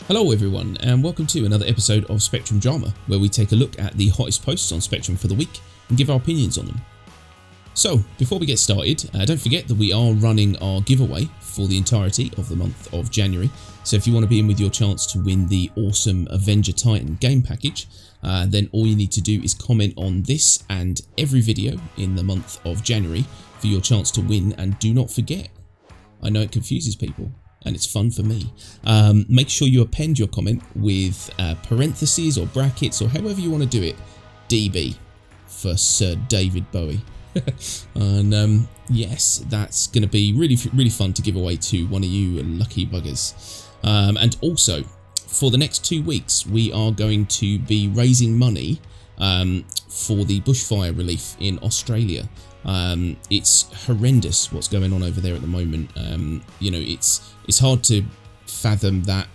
Hello everyone, and welcome to another episode of Spectrum Drama, where we take a look at the hottest posts on Spectrum for the week and give our opinions on them. So, before we get started, don't forget that we are running our giveaway for the entirety of the month of January. So if you want to be in with your chance to win the awesome Avenger Titan game package, then all you need to do is comment on this and every video in the month of January for your chance to win, and do not forget, I know it confuses people, and it's fun for me. Make sure you append your comment with parentheses or brackets or however you want to do it, DB for Sir David Bowie. And yes, that's going to be really fun to give away to one of you lucky buggers. And also, for the next 2 weeks, we are going to be raising money for the bushfire relief in Australia. It's horrendous what's going on over there at the moment. You know, it's hard to fathom that,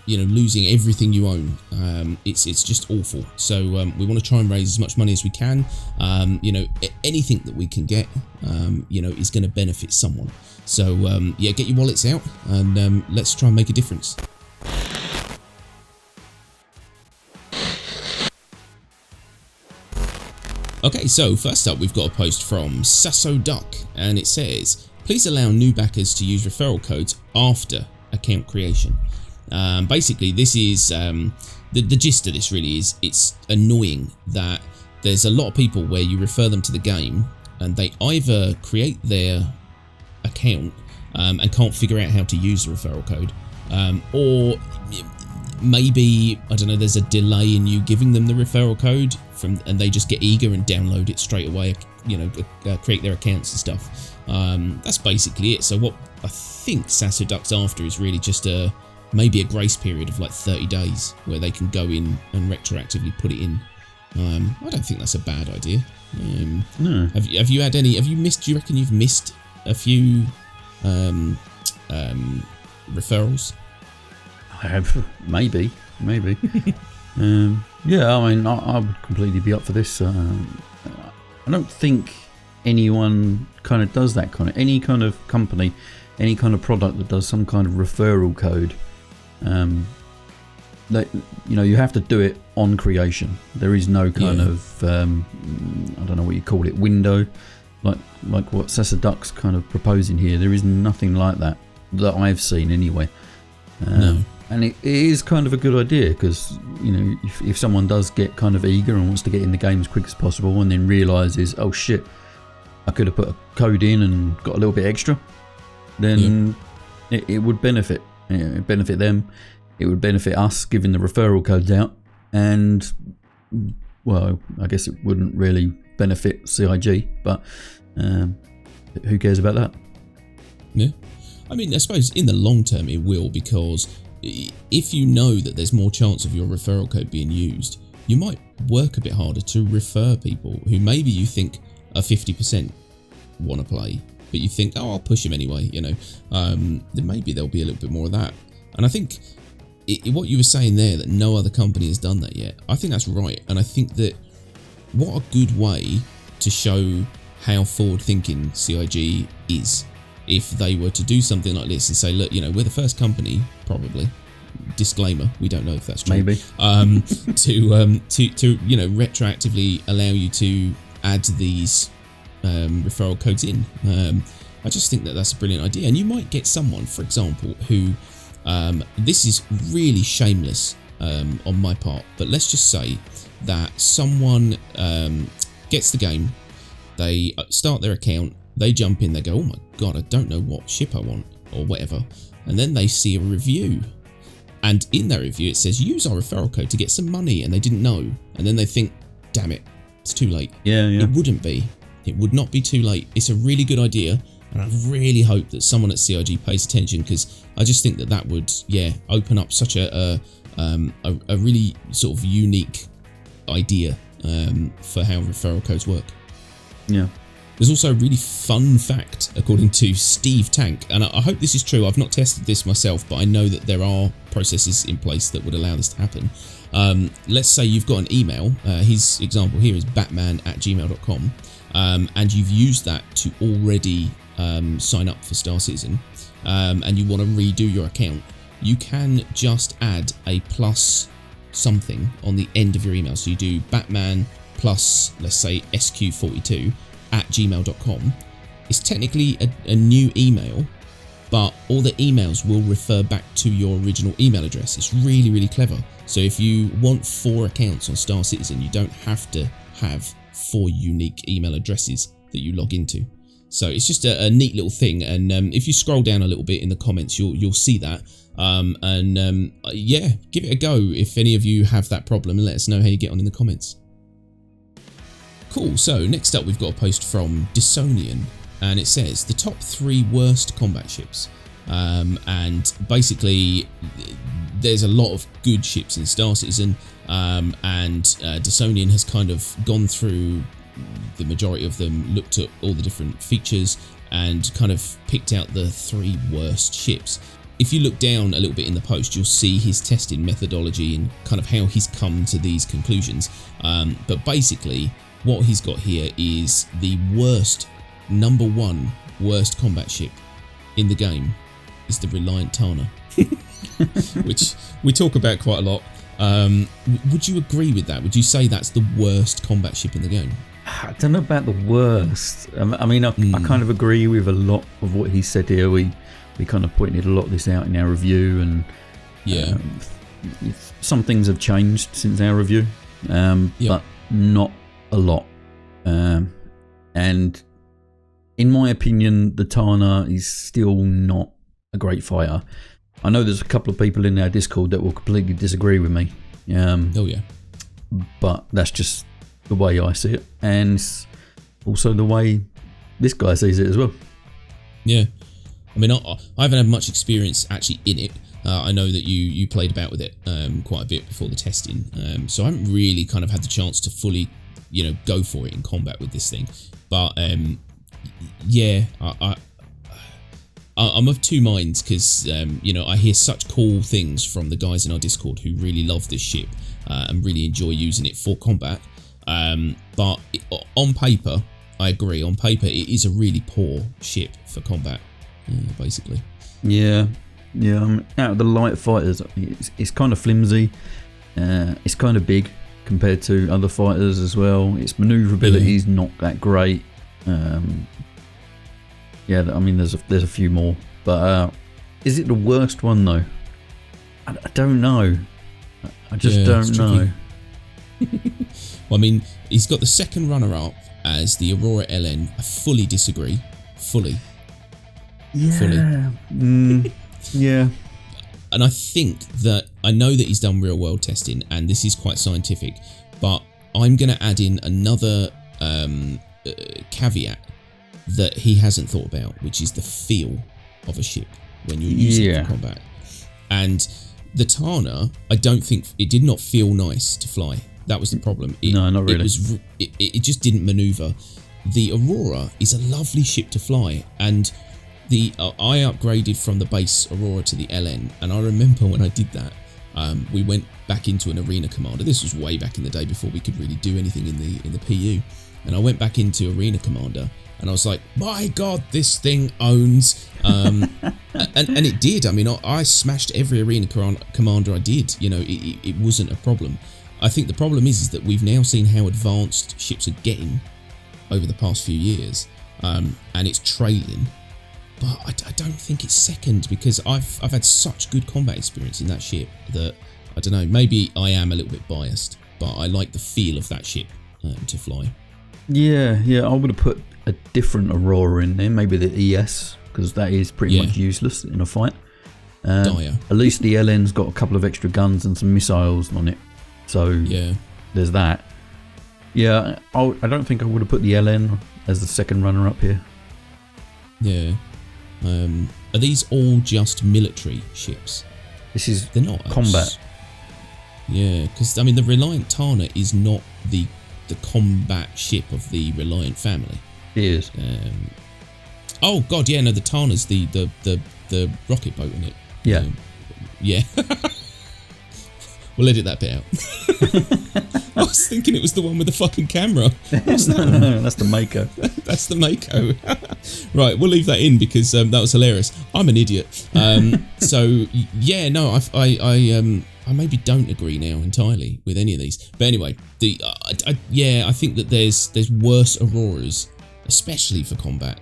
you know, losing everything you own. It's just awful. So we want to try and raise as much money as we can. You know, anything that we can get, you know, is going to benefit someone. So yeah, get your wallets out and let's try and make a difference. Okay, so first up we've got a post from Sasso Duck, and it says, please allow new backers to use referral codes after account creation. Basically, this is the gist of this really is it's annoying that there's a lot of people where you refer them to the game and they either create their account and can't figure out how to use the referral code, or maybe, I don't know, there's a delay in you giving them the referral code and they just get eager and download it straight away, you know, create their accounts and stuff. That's basically it. So what I think Sasso Duck's after is really just maybe a grace period of like 30 days where they can go in and retroactively put it in. I don't think that's a bad idea. No. Have you had any? Have you missed? Do you reckon you've missed a few referrals? I have, maybe. Yeah, I mean, I would completely be up for this. I don't think anyone kind of does that kind of, any kind of company, any kind of product that does some kind of referral code. That, you know, you have to do it on creation. There is no kind of, I don't know what you call it, window, like what Sasso Duck's kind of proposing here. There is nothing like that I've seen anyway. No. And it is kind of a good idea because, you know, if someone does get kind of eager and wants to get in the game as quick as possible and then realises, oh shit, I could have put a code in and got a little bit extra, then it would benefit. It would benefit them. It would benefit us giving the referral codes out. And, well, I guess it wouldn't really benefit CIG, but who cares about that? Yeah. I mean, I suppose in the long term it will, because if you know that there's more chance of your referral code being used, you might work a bit harder to refer people who maybe you think are 50% want to play, but you think, oh, I'll push him anyway, you know. Then maybe there'll be a little bit more of that. And I think what you were saying there, that no other company has done that yet, I think that's right. And I think that what a good way to show how forward-thinking CIG is, if they were to do something like this and say, look, you know, we're the first company, probably, disclaimer, we don't know if that's true, maybe, to you know, retroactively allow you to add these referral codes in. I just think that that's a brilliant idea, and you might get someone, for example, who this is really shameless on my part, but let's just say that someone gets the game, they start their account, they jump in, they go, oh my god, I don't know what ship I want, or whatever. And then they see a review. And in that review it says, use our referral code to get some money, and they didn't know. And then they think, damn it, it's too late. Yeah. It wouldn't be. It would not be too late. It's a really good idea. And I really hope that someone at CIG pays attention, because I just think that would, open up such a really sort of unique idea for how referral codes work. Yeah. There's also a really fun fact, according to Steve Tank, and I hope this is true. I've not tested this myself, but I know that there are processes in place that would allow this to happen. Let's say you've got an email. His example here is batman@gmail.com, and you've used that to already sign up for Star Citizen, and you want to redo your account. you can just add a plus something on the end of your email. So you do Batman plus, let's say, SQ42 at gmail.com. It's technically a new email, but all the emails will refer back to your original email address. It's really, really clever. So if you want 4 accounts on Star Citizen, you don't have to have 4 unique email addresses that you log into. So it's just a neat little thing. And if you scroll down a little bit in the comments, you'll see that. Yeah, give it a go if any of you have that problem, and let us know how you get on in the comments. Cool. So next up, we've got a post from Disonian, and it says the top 3 worst combat ships. And basically, there's a lot of good ships in Star Citizen, and Disonian has kind of gone through the majority of them, looked at all the different features, and kind of picked out the 3 worst ships. If you look down a little bit in the post, you'll see his testing methodology and kind of how he's come to these conclusions. But basically, what he's got here is the worst, number 1 worst combat ship in the game is the Reliant Tana, which we talk about quite a lot. Would you agree with that? Would you say that's the worst combat ship in the game? I don't know about the worst. I mean, I kind of agree with a lot of what he said here. We kind of pointed a lot of this out in our review, and yeah, some things have changed since our review, but not a lot. And in my opinion, the Tana is still not a great fighter. I know there's a couple of people in our Discord that will completely disagree with me. Oh yeah, but that's just the way I see it, and also the way this guy sees it as well. Yeah, I mean, I haven't had much experience actually in it. I know that you played about with it quite a bit before the testing, so I haven't really kind of had the chance to fully, go for it in combat with this thing. But yeah, I'm of two minds because I hear such cool things from the guys in our Discord who really love this ship and really enjoy using it for combat. But on paper, I agree. On paper, it is a really poor ship for combat, basically. Yeah. Out of the light fighters, it's kind of flimsy. It's kind of big compared to other fighters as well. Its maneuverability is not that great. I mean, there's a few more, but is it the worst one though? I don't know. I just don't know. Well, I mean, he's got the second runner-up as the Aurora LN. I fully disagree. Fully. Yeah. Yeah. And I think that, I know that he's done real-world testing, and this is quite scientific, but I'm going to add in another caveat that he hasn't thought about, which is the feel of a ship when you're using it for combat. And the Tana, I don't think, it did not feel nice to fly. That was the problem. No, not really. It just didn't maneuver. The Aurora is a lovely ship to fly, and I upgraded from the base Aurora to the LN, and I remember when I did that, we went back into an Arena Commander. This was way back in the day before we could really do anything in the PU, and I went back into Arena Commander, and I was like, my God, this thing owns. And it did. I mean, I smashed every Arena Commander I did. It wasn't a problem. I think the problem is that we've now seen how advanced ships are getting over the past few years, and it's trailing. But I don't think it's second, because I've had such good combat experience in that ship that, I don't know, maybe I am a little bit biased, but I like the feel of that ship to fly. Yeah, I would have put a different Aurora in there, maybe the ES, because that is pretty much useless in a fight. Dire. At least the LN's got a couple of extra guns and some missiles on it, so there's that. Yeah, I don't think I would have put the LN as the second runner-up here. Yeah. Are these all just military ships? They're not combat. Yeah, because I mean the Reliant Tana is not the combat ship of the Reliant family. It is. Oh God, yeah, no, the Tana's the rocket boat in it. Yeah. Yeah. We'll edit that bit out. I was thinking it was the one with the fucking camera. No, that's the Mako. That's the Mako. Right, we'll leave that in because that was hilarious. I'm an idiot. So yeah, no, I maybe don't agree now entirely with any of these. But anyway, I think that there's worse Auroras, especially for combat.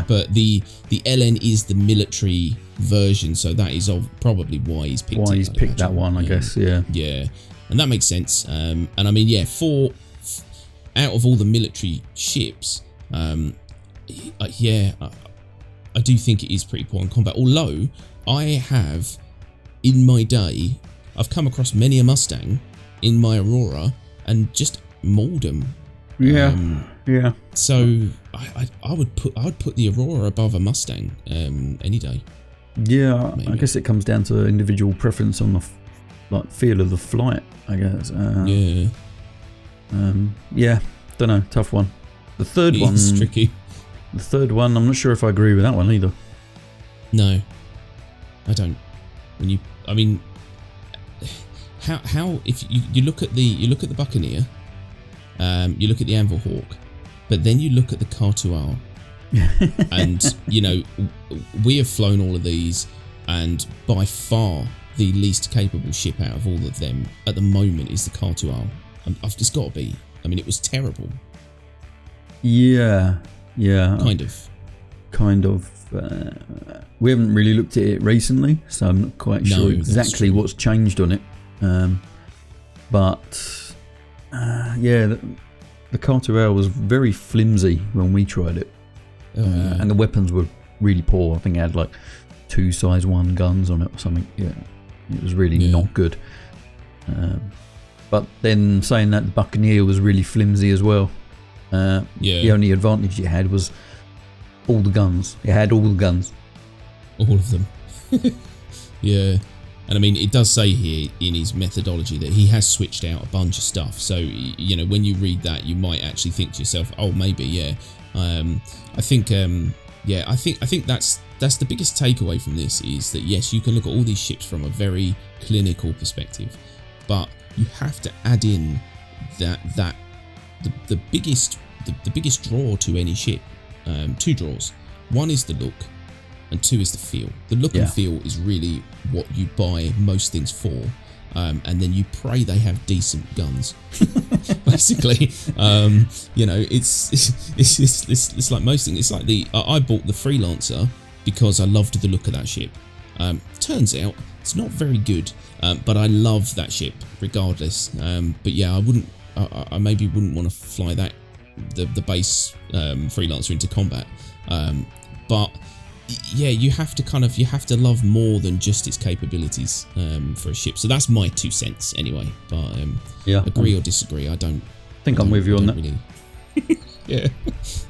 But the LN is the military version, so that is probably why he's picked that one, I guess. Yeah. Yeah, and that makes sense. And I mean, yeah, out of all the military ships, I do think it is pretty poor in combat. Although I have, in my day, I've come across many a Mustang in my Aurora and just mauled them. Yeah. So I would put the Aurora above a Mustang any day. Yeah, maybe. I guess it comes down to individual preference on the feel of the flight, I guess. Yeah, don't know, tough one. The third one's tricky. The third one, I'm not sure if I agree with that one either. No, I don't. How if you look at the Buccaneer, you look at the Anvil Hawk, but then you look at the Cartual, and we have flown all of these, and by far the least capable ship out of all of them at the moment is the Cartual. I've just got to be. I mean, it was terrible. Yeah. Kind of. We haven't really looked at it recently, so I'm not quite sure exactly what's changed on it. The Cartuel was very flimsy when we tried it, and the weapons were really poor. I think it had like 2 size 1 guns on it or something. Yeah, it was really not good. But then saying that, the Buccaneer was really flimsy as well. The only advantage it had was all the guns. It had all the guns. All of them. Yeah. And I mean, it does say here in his methodology that he has switched out a bunch of stuff. So, when you read that, you might actually think to yourself, oh, maybe, yeah. I think that's the biggest takeaway from this is that, yes, you can look at all these ships from a very clinical perspective, but you have to add in that the biggest draw to any ship, 2 draws. One is the look, and 2 is the feel. The look and feel is really what you buy most things for, and then you pray they have decent guns. Basically, it's like most things. It's like I bought the Freelancer because I loved the look of that ship. Turns out it's not very good, but I love that ship regardless. But yeah, I maybe wouldn't want to fly that the base Freelancer into combat. But yeah, you have to love more than just its capabilities for a ship. So that's my 2 cents anyway. But agree or disagree, I don't think I'm with you on that. Really. Yeah,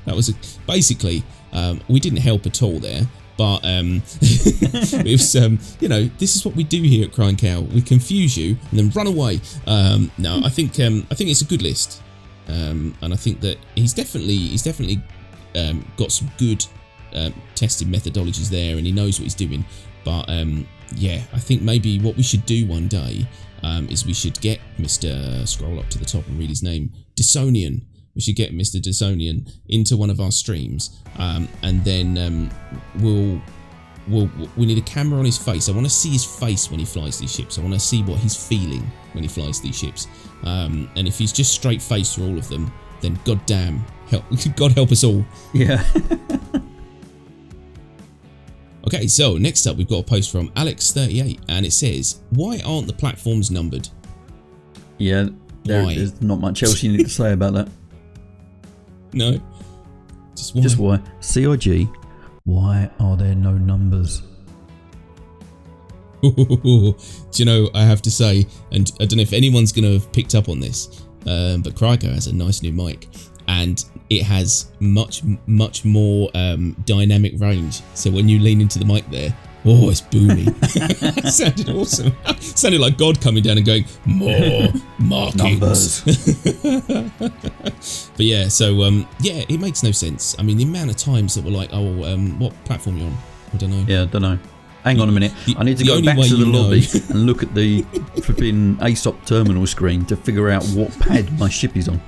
that was basically we didn't help at all there. But it was, this is what we do here at Crying Cow. We confuse you and then run away. No, I think it's a good list, and I think that he's definitely got some good tested methodologies there, and he knows what he's doing. But I think maybe what we should do one day is we should get Mr. Scroll up to the top and read his name, Dissonian. We should get Mr. Dissonian into one of our streams, and then we need a camera on his face. I want to see his face when he flies these ships. I want to see what he's feeling when he flies these ships. And if he's just straight faced through all of them, then God help us all. Yeah. Okay, so next up we've got a post from Alex38, and it says, "Why aren't the platforms numbered?" Yeah, there's not much else you need to say about that. No, just why? Just why? CIG, why are there no numbers? Do you know, I have to say, and I don't know if anyone's going to have picked up on this, but Kryko has a nice new mic, and it has much more dynamic range. So when you lean into the mic there, oh, it's booming. It sounded awesome. It sounded like God coming down and going, more markings. But yeah, so it makes no sense. I mean, the amount of times that we're like, what platform you're on? I don't know. Yeah, I don't know. Hang on a minute. I need to go back to the lobby and look at the flipping ASOP terminal screen to figure out what pad my ship is on.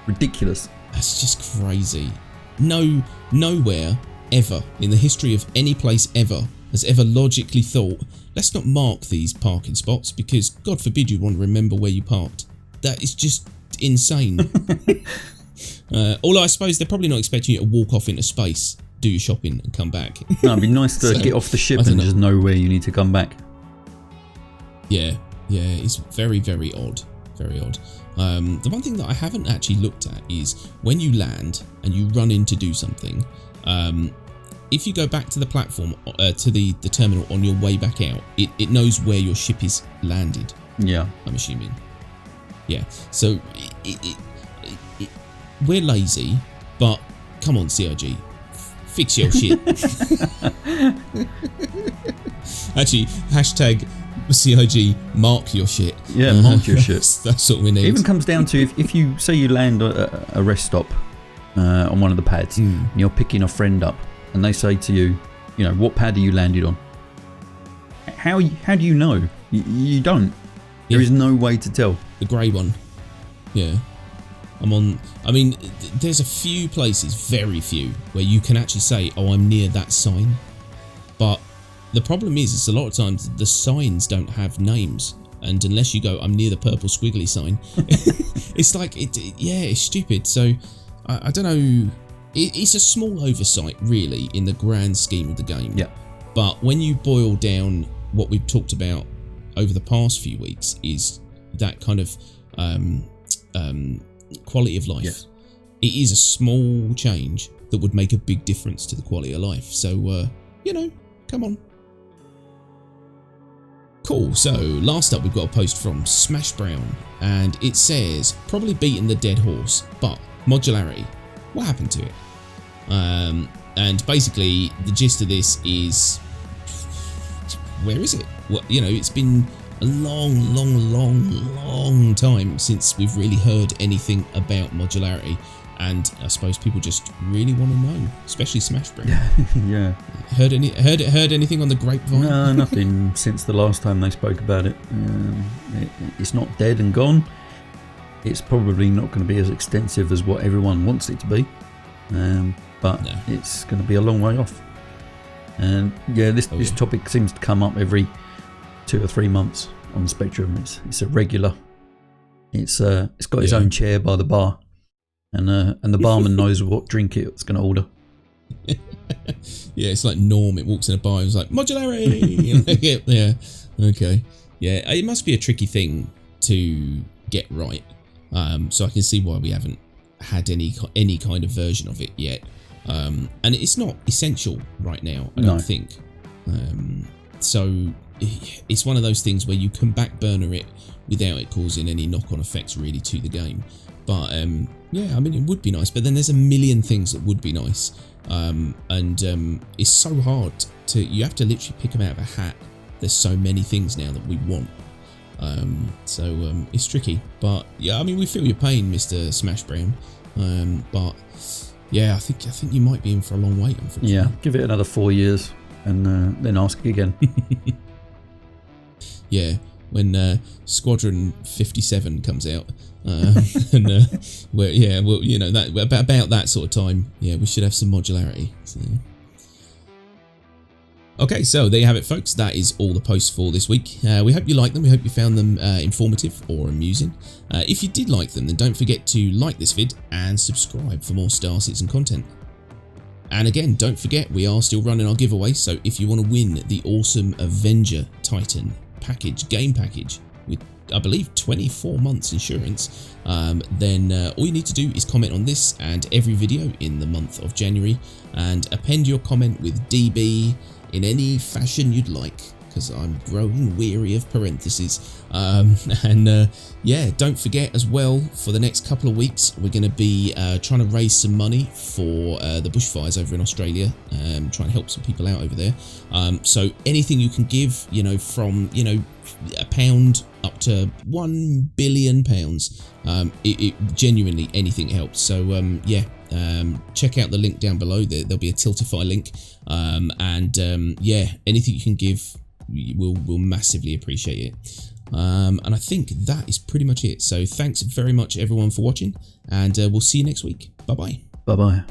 Ridiculous. That's just crazy. nowhere ever in the history of any place ever has ever logically thought, let's not mark these parking spots because God forbid you want to remember where you parked. That is just insane. Although I suppose they're probably not expecting you to walk off into space, do your shopping and come back. No, it'd be nice to get off the ship and just know where you need to come back. Yeah, it's very, very odd. Very odd. The one thing that I haven't actually looked at is when you land and you run in to do something, if you go back to the platform, to the terminal on your way back out, it knows where your ship is landed. Yeah. I'm assuming. Yeah. So we're lazy, but come on, CIG. Fix your shit. Actually, hashtag CIG mark your shit. Yeah, mark your shit. That's what we need. It even comes down to if you say you land a rest stop on one of the pads, and you're picking a friend up, and they say to you, you know, what pad are you landed on? How do you know? You don't. There is no way to tell. The grey one. Yeah. I mean, there's a few places, very few, where you can actually say, oh, I'm near that sign. But the problem is a lot of times the signs don't have names. And unless you go, I'm near the purple squiggly sign, it's like, it's stupid. So, I don't know. It's a small oversight, really, in the grand scheme of the game. Yeah. But when you boil down what we've talked about over the past few weeks is that kind of quality of life. Yes. It is a small change that would make a big difference to the quality of life. So, come on. Cool. So, last up, we've got a post from Smash Brown, and it says, probably beaten the dead horse, but modularity. What happened to it? And basically, the gist of this is, where is it? Well, it's been a long time since we've really heard anything about modularity, and I suppose people just really want to know, especially Smash Brown. Yeah. Heard anything on the grapevine? No, nothing since the last time they spoke about it. It's not dead and gone. It's probably not going to be as extensive as what everyone wants it to be, but no. It's going to be a long way off. And this topic seems to come up every 2 or 3 months on Spectrum. It's a regular. It's got its own chair by the bar, and the barman knows what drink it's going to order. Yeah, it's like Norm. It walks in a bar and it's like modularity. Yeah, okay. Yeah, it must be a tricky thing to get right. So I can see why we haven't had any kind of version of it yet. And it's not essential right now, I don't think. So it's one of those things where you can backburner it without it causing any knock-on effects really to the game. But I mean, it would be nice. But then there's a million things that would be nice. And it's so hard you have to literally pick them out of a hat. There's so many things now that we want. So it's tricky. But yeah, I mean, we feel your pain, Mr. Smash Brown. But yeah, I think you might be in for a long wait, unfortunately. Yeah, give it another 4 years and then ask again. Yeah, when Squadron 57 comes out, and about that sort of time, yeah, we should have some modularity. So. Okay, so there you have it, folks. That is all the posts for this week. We hope you liked them. We hope you found them informative or amusing. If you did like them, then don't forget to like this vid and subscribe for more Star Citizen content. And again, don't forget, we are still running our giveaway, so if you want to win the awesome Avenger Titan game package with, I believe, 24 months insurance, then all you need to do is comment on this and every video in the month of January and append your comment with DB in any fashion you'd like, because I'm growing weary of parentheses. Yeah, don't forget as well, for the next couple of weeks, we're going to be trying to raise some money for the bushfires over in Australia, trying to help some people out over there. So anything you can give, from, £1 up to £1 billion, it genuinely, anything helps. So check out the link down below. There'll be a Tiltify link, anything you can give, we'll massively appreciate it. And I think that is pretty much it. So thanks very much everyone for watching, and we'll see you next week. Bye bye. Bye bye.